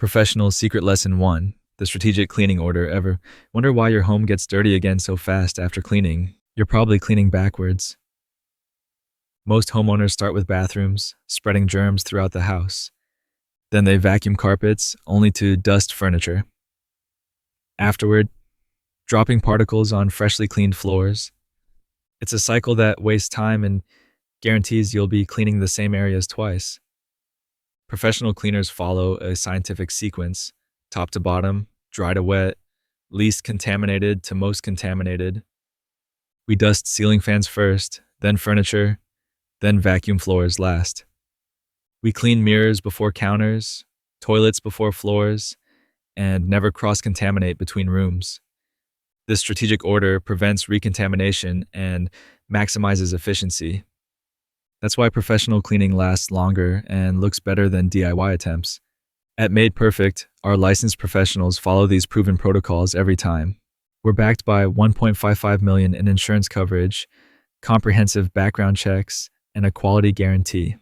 Professional Secret Lesson 1, the strategic cleaning order. Ever wonder why your home gets dirty again so fast after cleaning? You're probably cleaning backwards. Most homeowners start with bathrooms, spreading germs throughout the house. Then they vacuum carpets, only to dust furniture. Afterward, dropping particles on freshly cleaned floors. It's a cycle that wastes time and guarantees you'll be cleaning the same areas twice. Professional cleaners follow a scientific sequence, top to bottom, dry to wet, least contaminated to most contaminated. We dust ceiling fans first, then furniture, then vacuum floors last. We clean mirrors before counters, toilets before floors, and never cross-contaminate between rooms. This strategic order prevents recontamination and maximizes efficiency. That's why professional cleaning lasts longer and looks better than DIY attempts. At Made Perfect, our licensed professionals follow these proven protocols every time. We're backed by $1.55 million in insurance coverage, comprehensive background checks, and a quality guarantee.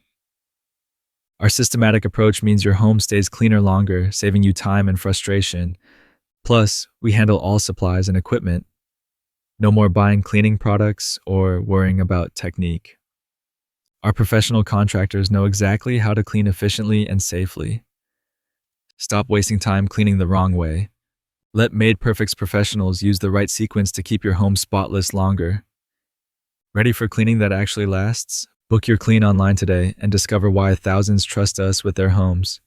Our systematic approach means your home stays cleaner longer, saving you time and frustration. Plus, we handle all supplies and equipment. No more buying cleaning products or worrying about technique. Our professional contractors know exactly how to clean efficiently and safely. Stop wasting time cleaning the wrong way. Let Made Perfect's professionals use the right sequence to keep your home spotless longer. Ready for cleaning that actually lasts? Book your clean online today and discover why thousands trust us with their homes.